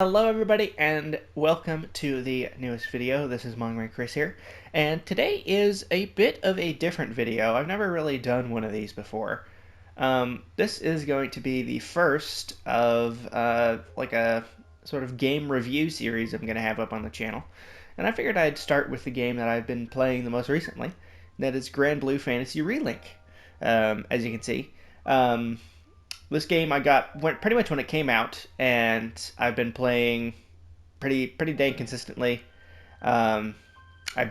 Hello everybody and welcome to the newest video. This is Mongray Chris here, and today is a bit of a different video. I've never really done one of these before. This is going to be the first of like a sort of game review series I'm going to have up on the channel. And I figured I'd start with the game that I've been playing the most recently. That is Granblue Fantasy Relink. As you can see. This game I got pretty much when it came out, and I've been playing pretty dang consistently. I've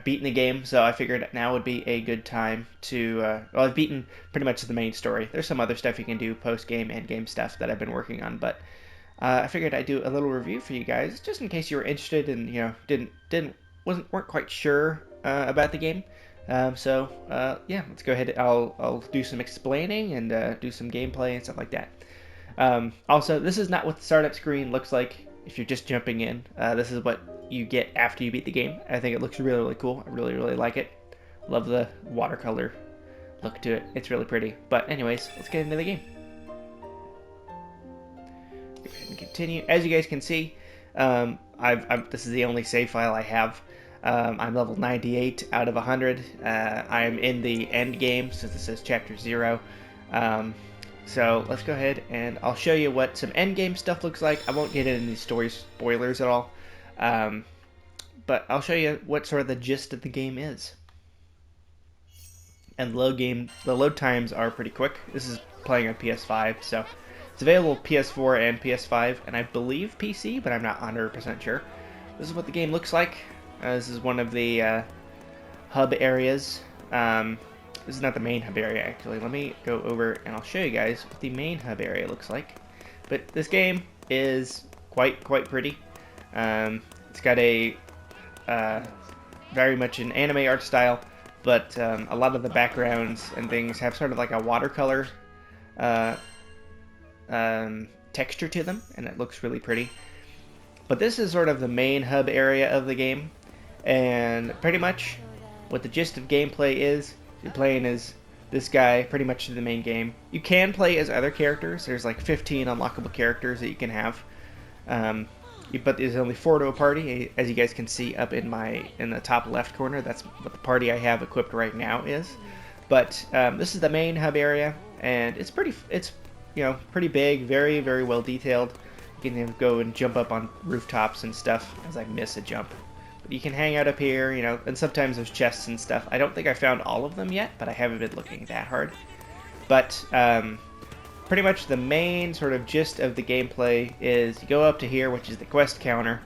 beaten the game, so I figured now would be a good time to. Well, I've beaten pretty much the main story. There's some other stuff you can do, post game and game stuff that I've been working on, but I figured I'd do a little review for you guys, just in case you were interested and weren't quite sure about the game. Yeah, let's go ahead. I'll do some explaining and do some gameplay and stuff like that. Also, this is not what the startup screen looks like if you're just jumping in. This is what you get after you beat the game. I think it looks really cool. I really like it. Love the watercolor look to it. It's really pretty. But anyways, let's get into the game. Go ahead and continue. As you guys can see, this is the only save file I have. I'm level 98 out of 100. I'm in the end game since it says chapter 0. So let's go ahead and I'll show you what some end game stuff looks like. I won't get into any story spoilers at all, but I'll show you what sort of the gist of the game is. And the load times are pretty quick. This is playing on PS5, so it's available PS4 and PS5, and I believe PC, but I'm not 100% sure. This is what the game looks like. This is one of the hub areas. This is not the main hub area, actually. Let me go over and I'll show you guys what the main hub area looks like. But this game is quite pretty. It's got a very much an anime art style, but a lot of the backgrounds and things have sort of like a watercolor texture to them, and it looks really pretty. But this is sort of the main hub area of the game. And pretty much what the gist of gameplay is, you're playing as this guy pretty much in the main game. You can play as other characters. There's like 15 unlockable characters that you can have. But there's only 4 to a party, as you guys can see up in the top left corner. That's what the party I have equipped right now is. But this is the main hub area, and it's pretty big, very well detailed. You can go and jump up on rooftops and stuff, as I miss a jump. You can hang out up here, and sometimes there's chests and stuff. I don't think I found all of them yet, but I haven't been looking that hard. But pretty much the main sort of gist of the gameplay is you go up to here, which is the quest counter,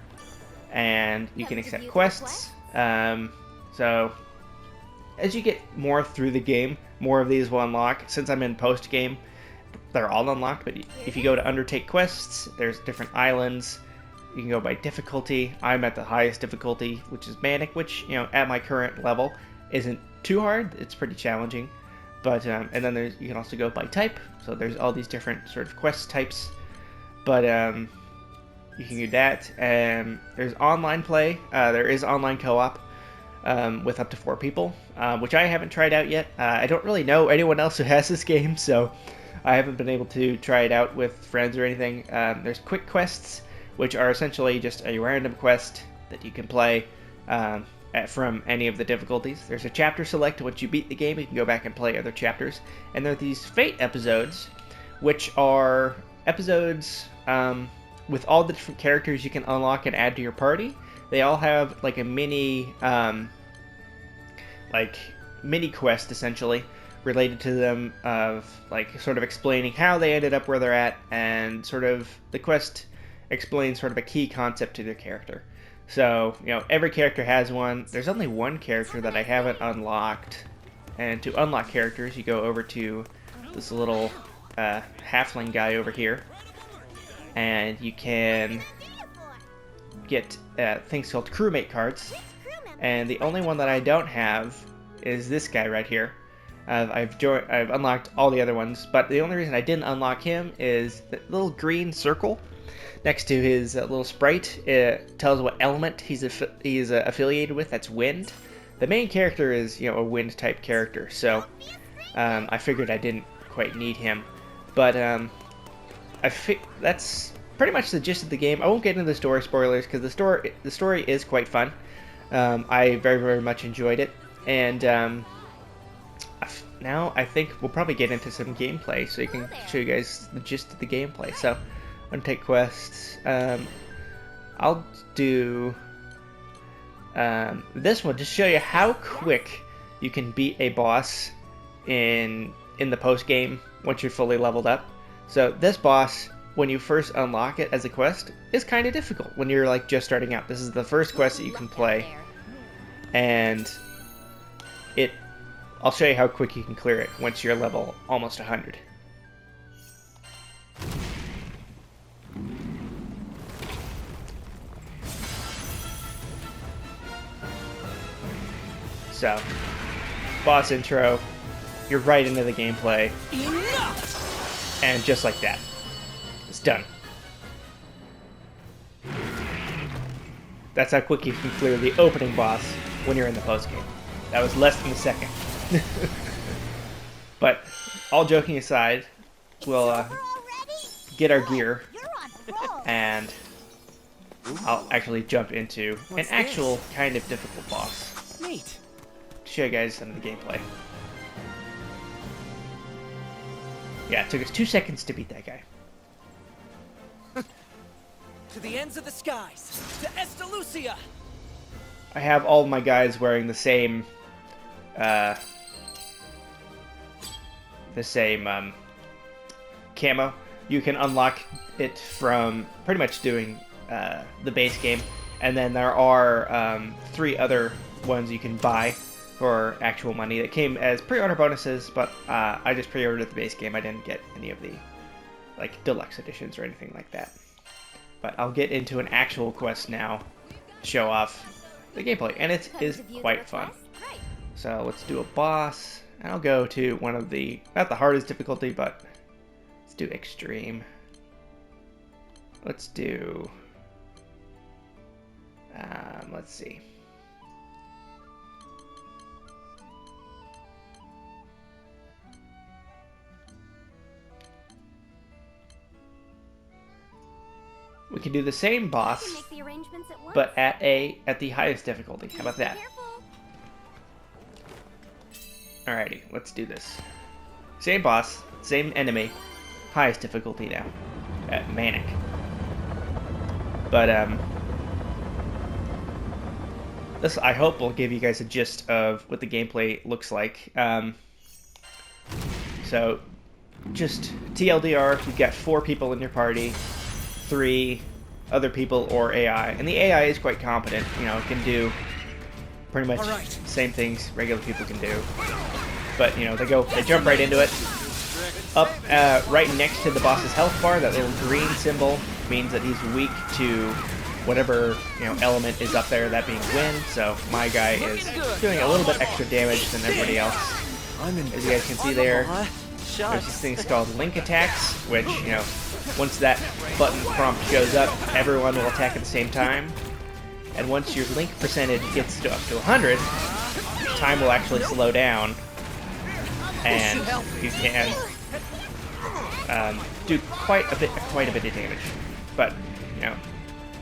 and you can accept quests. So as you get more through the game, more of these will unlock. Since I'm in post-game, they're all unlocked, but if you go to undertake quests, there's different islands. You can go by difficulty. I'm at the highest difficulty, which is Manic, which, at my current level isn't too hard. It's pretty challenging. But, and then you can also go by type. So there's all these different sort of quest types. But, you can do that. There's online play. There is online co-op, with up to 4 people, which I haven't tried out yet. I don't really know anyone else who has this game, so I haven't been able to try it out with friends or anything. There's quick quests, which are essentially just a random quest that you can play from any of the difficulties. There's a chapter select. Once you beat the game, you can go back and play other chapters. And there are these fate episodes, which are episodes with all the different characters you can unlock and add to your party. They all have like a mini quest, essentially, related to them, of like sort of explaining how they ended up where they're at, and sort of the quest explains sort of a key concept to their character. So, every character has one. There's only one character that I haven't unlocked. And to unlock characters, you go over to this little halfling guy over here. And you can get things called crewmate cards. And the only one that I don't have is this guy right here. I've unlocked all the other ones, but the only reason I didn't unlock him is the little green circle next to his little sprite. It tells what element he's affiliated with. That's wind. The main character is a wind type character, so I figured I didn't quite need him. But that's pretty much the gist of the game. I won't get into the story spoilers because the story is quite fun. I very, very much enjoyed it, and now I think we'll probably get into some gameplay so I can show you guys the gist of the gameplay. So I'm gonna take quests. I'll do this one to show you how quick you can beat a boss in the post game once you're fully leveled up. So this boss, when you first unlock it as a quest, is kind of difficult when you're like just starting out. This is the first quest that you can play, and I'll show you how quick you can clear it once you're level almost 100. So, boss intro, you're right into the gameplay, and just like that, it's done. That's how quick you can clear the opening boss when you're in the post game. That was less than a second. But all joking aside, we'll get our gear, and I'll actually jump into an actual kind of difficult boss. Neat. To show you guys some of the gameplay. Yeah, it took us 2 seconds to beat that guy. To the ends of the skies, to Estalucia. I have all my guys wearing the same camo. You can unlock it from pretty much doing the base game, and then there are 3 other ones you can buy for actual money that came as pre-order bonuses, but I just pre-ordered the base game. I didn't get any of the like deluxe editions or anything like that. But I'll get into an actual quest now to show off the gameplay, and it is quite fun. So let's do a boss, and I'll go to one of the, not the hardest difficulty, but let's do extreme. Let's do, let's see. We can do the same boss, but at the highest difficulty. How about that? Alrighty, let's do this. Same boss, same enemy, highest difficulty now, at Manic. But this I hope will give you guys a gist of what the gameplay looks like. So, just TLDR, you've got 4 people in your party. 3 other people or AI, and the AI is quite competent. You know, it can do pretty much the same things regular people can do, but you know, they jump right into it. Up right next to the boss's health bar, that little green symbol means that he's weak to whatever, you know, element is up there, that being wind. So my guy is doing a little bit extra damage than everybody else. As you guys can see there, there's these things called link attacks, which, you know, once that button prompt shows up, everyone will attack at the same time. And once your link percentage gets to up to 100, time will actually slow down, and you can do quite a bit of damage. But, you know,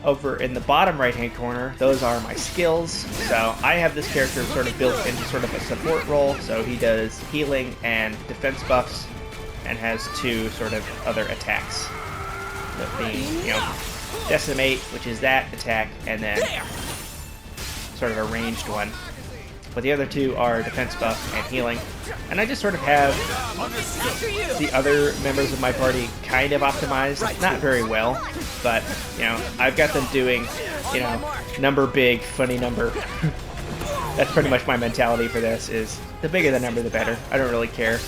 over in the bottom right-hand corner, those are my skills. So I have this character sort of built into sort of a support role, so he does healing and defense buffs, and has 2 sort of other attacks. That being, you know, Decimate, which is that attack, and then sort of a ranged one. But the other 2 are defense buff and healing. And I just sort of have the other members of my party kind of optimized. Not very well, but, you know, I've got them doing, you know, number big, funny number. That's pretty much my mentality for this, is the bigger the number, the better. I don't really care.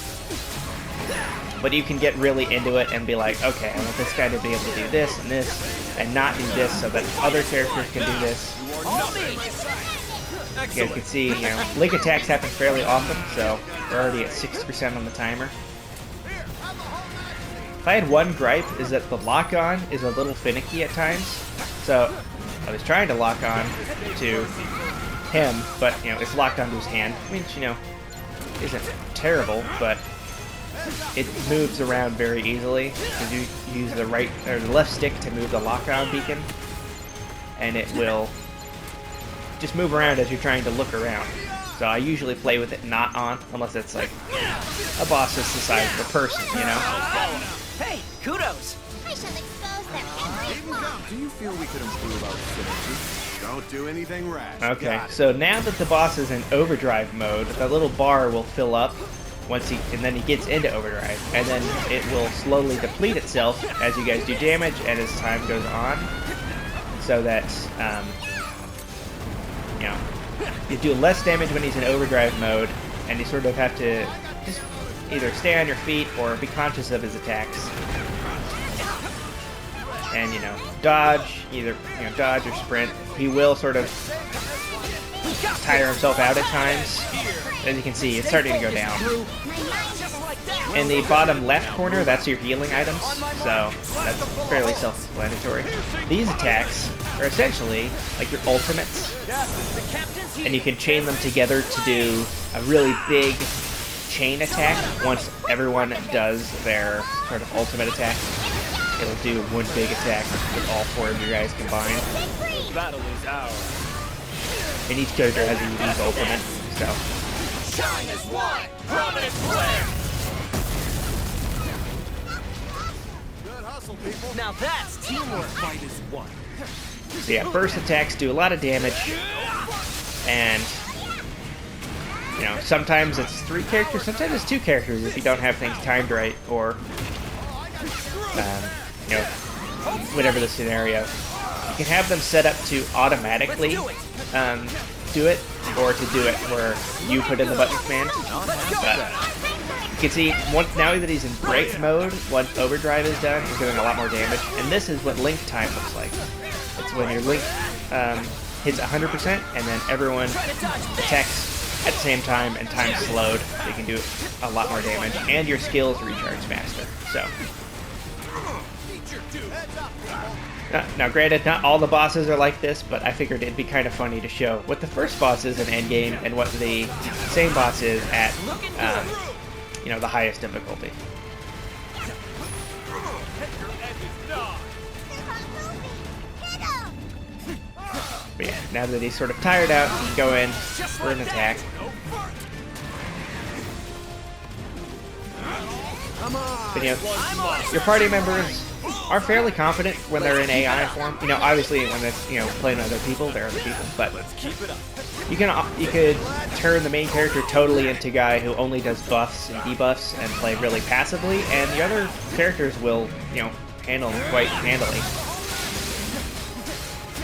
But you can get really into it and be like, okay, I want this guy to be able to do this, and not do this, so that other characters can do this. You guys can see, you know, link attacks happen fairly often, so we're already at 60% on the timer. If I had one gripe, is that the lock-on is a little finicky at times. So I was trying to lock on to him, but, you know, it's locked onto his hand, which, you know, isn't terrible, but it moves around very easily because you use the right or the left stick to move the lock-on beacon, and it will just move around as you're trying to look around. So I usually play with it not on, unless it's like a boss that's the size of a person, you know? Hey, kudos! I shall expose their every flaw. Do you feel we could improve our synergy? Don't do anything rash. Okay, Got it. so now that the boss is in overdrive mode, that little bar will fill up and then he gets into overdrive, and then it will slowly deplete itself as you guys do damage and as time goes on, so that you know, you do less damage when he's in overdrive mode, and you sort of have to just either stay on your feet or be conscious of his attacks. And, you know, dodge, either, you know, dodge or sprint. He will sort of tire himself out at times. As you can see, it's starting to go down. In the bottom left corner, that's your healing items, so that's fairly self-explanatory. These attacks are essentially like your ultimates, and you can chain them together to do a really big chain attack. Once everyone does their sort of ultimate attack, it'll do one big attack with all four of you guys combined. Battle is ours. And each character has a unique ultimate, so. Shine as one! Prominent flare! Good hustle, people. Now that's teamwork. Fight is one. So yeah, burst attacks do a lot of damage, and you know, sometimes it's 3 characters, sometimes it's 2 characters if you don't have things timed right, or you know, whatever the scenario. You can have them set up to automatically do it, or to do it where you put in the button command. But you can see, now that he's in break mode, once overdrive is done, he's doing a lot more damage. And this is what Link time looks like. It's when your Link hits 100%, and then everyone attacks at the same time, and time's slowed. So you can do a lot more damage, and your skills recharge faster. So. Now, granted, not all the bosses are like this, but I figured it'd be kind of funny to show what the first boss is in endgame and what the same boss is at, you know, the highest difficulty. But yeah, now that he's sort of tired out, you can go in for an attack. But, you know, your party members are fairly confident when they're in AI form. You know, obviously when it's, you know, playing other people, they're other people, but you could turn the main character totally into a guy who only does buffs and debuffs and play really passively, and the other characters will, you know, handle him quite handily.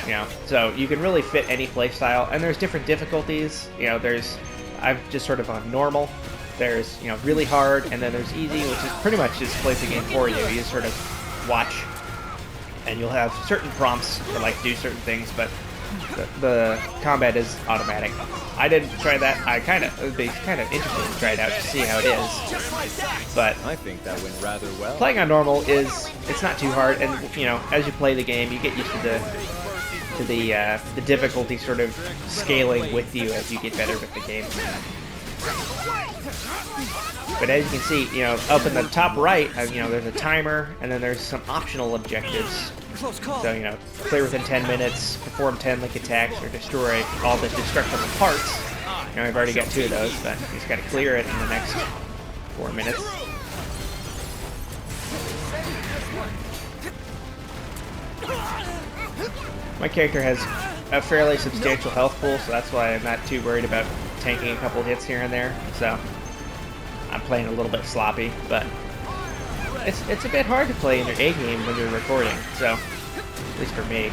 You know, so you can really fit any playstyle, and there's different difficulties. You know, I'm just sort of on normal. There's, you know, really hard, and then there's easy, which is pretty much just plays the game for you. You just sort of watch, and you'll have certain prompts to like do certain things, but the combat is automatic. I didn't try that. It would be kind of interesting to try it out to see how it is. But I think that went rather well. playing on normal it's not too hard, and you know, as you play the game, you get used to the difficulty sort of scaling with you as you get better with the game. But as you can see, you know, up in the top right, you know, there's a timer, and then there's some optional objectives. So, you know, clear within 10 minutes, perform 10 Link attacks, or destroy all the destructible parts. You know, I've already got 2 of those, but you just gotta clear it in the next 4 minutes. My character has a fairly substantial health pool, so that's why I'm not too worried about tanking a couple hits here and there. So I'm playing a little bit sloppy, but it's a bit hard to play in your A game when you're recording, so at least for me.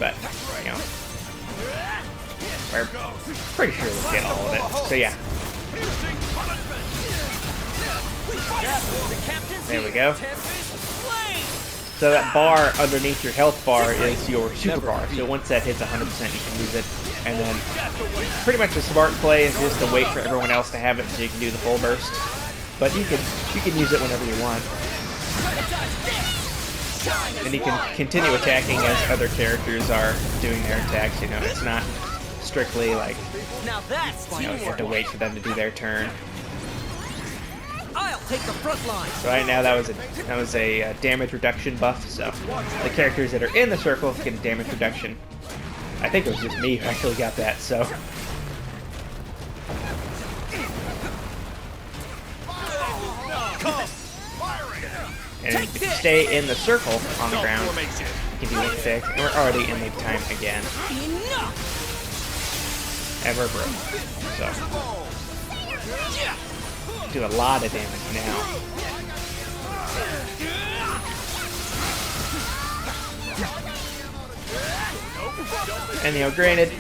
But you know, we're pretty sure we'll get all of it. So yeah. There we go. So that bar underneath your health bar is your super bar. So once that hits 100%, you can use it. And then pretty much the smart play is just to wait for everyone else to have it so you can do the full burst. But you can use it whenever you want. And you can continue attacking as other characters are doing their attacks. You know, it's not strictly like, Now that's you have teamwork. to wait for them to do their turn. I'll take the front line. So right now that was a damage reduction buff. So the characters that are in the circle get a damage reduction. I think it was just me who actually got that. So. And if you stay in the circle on the ground, you can do anything. And we're already in league time again. And we're broke. So, do a lot of damage now. And granted,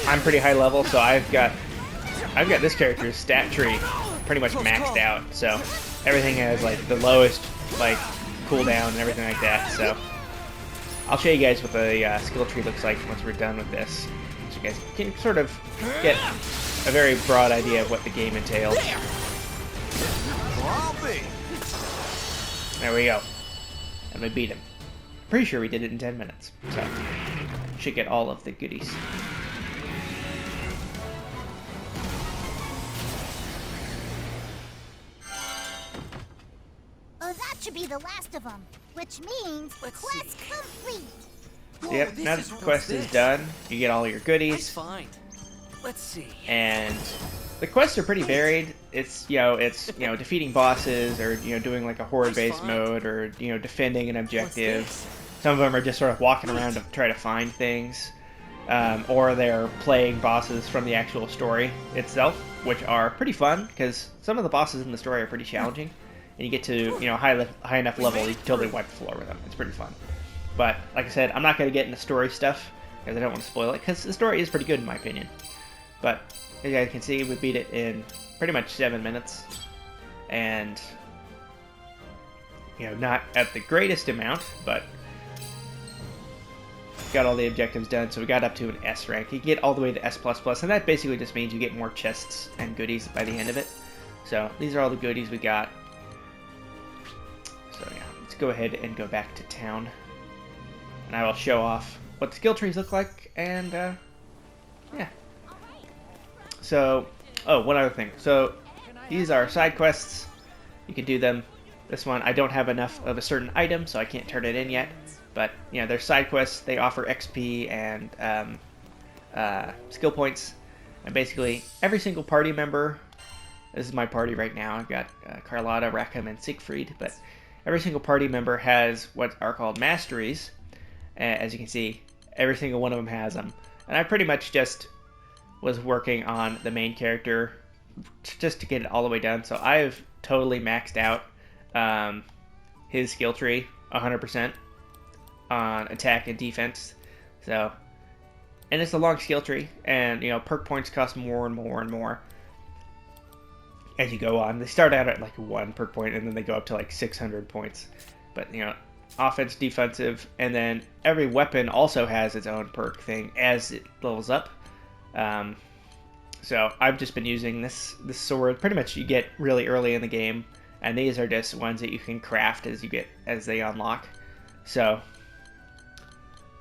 I'm pretty high level, so I've got this character's stat tree pretty much maxed out. So everything has like the lowest like cooldown and everything like that. So I'll show you guys what the skill tree looks like once we're done with this, so you guys can sort of get a very broad idea of what the game entails. There we go, and we beat him. Pretty sure we did it in 10 minutes, so should get all of the goodies. Oh, that should be the last of them, which means quest complete. Yep, now that the quest is done, you get all your goodies. Fine. Let's see. And the quests are pretty varied. It's defeating bosses, or doing like a horde-based mode, or defending an objective. Some of them are just sort of walking around to try to find things, or they're playing bosses from the actual story itself, which are pretty fun because some of the bosses in the story are pretty challenging. And you get to high enough level, you can totally wipe the floor with them. It's pretty fun. But like I said, I'm not going to get into story stuff because I don't want to spoil it, because the story is pretty good in my opinion. But as you guys can see, we beat it in pretty much 7 minutes, and not at the greatest amount, but got all the objectives done. So we got up to an S rank. You can get all the way to S++, and that basically just means you get more chests and goodies by the end of it. So these are all the goodies we got. So yeah, let's go ahead and go back to town, and I will show off what the skill trees look like, and yeah. So, one other thing. So these are side quests. You can do them. This one, I don't have enough of a certain item, so I can't turn it in yet. But they're side quests. They offer XP and skill points, and basically every single party member. This is my party right now. I've got Carlotta, Rackham, and Siegfried, but every single party member has what are called masteries. As you can see, every single one of them has them. And I pretty much just was working on the main character just to get it all the way done. So I've totally maxed out his skill tree 100% on attack and defense. So, and it's a long skill tree, and perk points cost more and more and more as you go on. They start out at like 1 perk point, and then they go up to like 600 points. But offense, defensive, and then every weapon also has its own perk thing as it levels up. So I've just been using this sword. Pretty much you get really early in the game, and these are just ones that you can craft as they unlock. So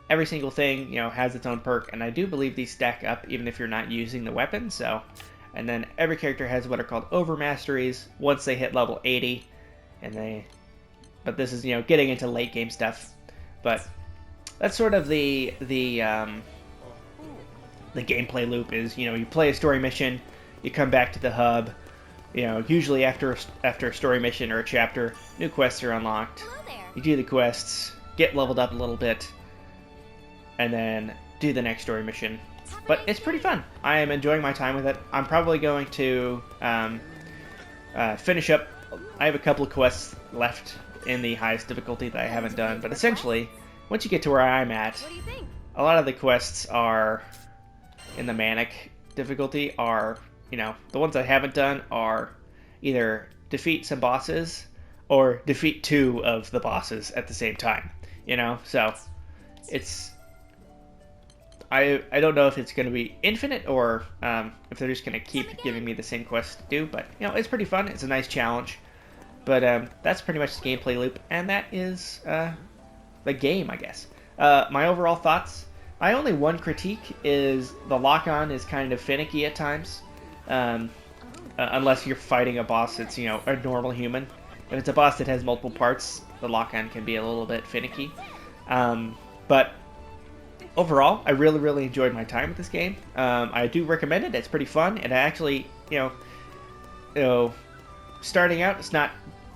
every single thing has its own perk, and I do believe these stack up even if you're not using the weapon. So. And then every character has what are called overmasteries once they hit level 80, but this is getting into late game stuff. But that's sort of the gameplay loop is you play a story mission, you come back to the hub, usually after a story mission or a chapter, new quests are unlocked. Hello there. You do the quests, get leveled up a little bit, and then do the next story mission. But it's pretty fun. I am enjoying my time with it. I'm probably going to finish up. I have a couple of quests left in the highest difficulty that I haven't done. But essentially, once you get to where I'm at, What do you think? a lot of the quests are in the manic difficulty. The ones I haven't done are either defeat some bosses or defeat 2 of the bosses at the same time. So it's. I don't know if it's going to be infinite or if they're just going to keep giving me the same quest to do, but it's pretty fun. It's a nice challenge. But that's pretty much the gameplay loop, and that is the game, I guess. My overall thoughts, My only one critique is the lock-on is kind of finicky at times. Unless you're fighting a boss that's, you know, a normal human. If it's a boss that has multiple parts, the lock-on can be a little bit finicky. But overall, I really enjoyed my time with this game. I do recommend it. It's pretty fun, and I actually, you know, starting out,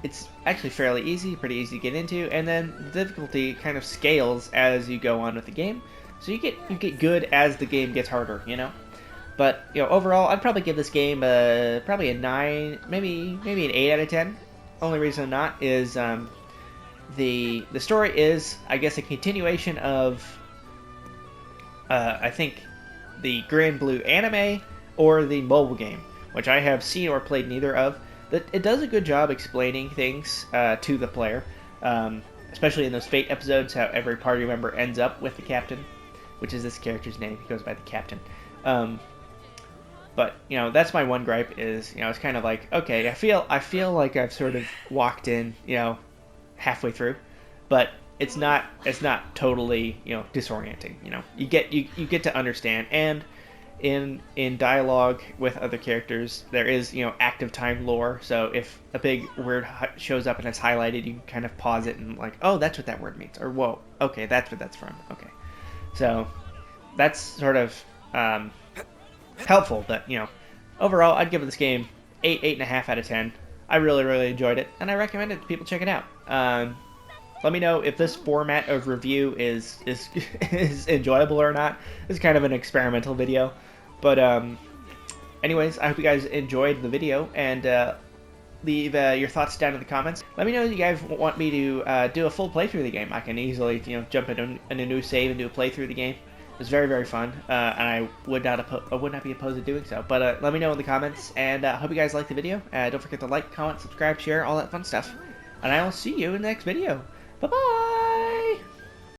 it's actually fairly easy, pretty easy to get into, and then the difficulty kind of scales as you go on with the game. So you get good as the game gets harder, you know. But, you know, overall, I'd probably give this game probably a 9, maybe an 8 out of 10. Only reason not is the story is, I guess, a continuation of I think the Granblue anime or the mobile game, which I have seen or played neither of. That it does a good job explaining things to the player, especially in those Fate episodes, how every party member ends up with the captain, which is this character's name. He goes by the captain. But, you know, that's my one gripe is, you know, it's kind of like, okay, I feel like I've sort of walked in, you know, halfway through, but it's not totally, you know, disorienting, you know. You get to understand, and in dialogue with other characters, there is, you know, active time lore, so if a big word shows up and it's highlighted, you can kind of pause it and like, oh, that's what that word means, or whoa, okay, that's what that's from, okay. So that's sort of helpful, but, you know, overall, I'd give this game 8.5 out of 10. I really enjoyed it, and I recommend it to people check it out. Let me know if this format of review is enjoyable or not. It's kind of an experimental video, but anyways, I hope you guys enjoyed the video, and leave your thoughts down in the comments. Let me know if you guys want me to do a full playthrough of the game. I can easily, you know, jump in a new save and do a playthrough of the game. It's very fun, and I would not be opposed to doing so. But let me know in the comments, and I hope you guys liked the video. Don't forget to like, comment, subscribe, share, all that fun stuff. And I will see you in the next video. Bye-bye!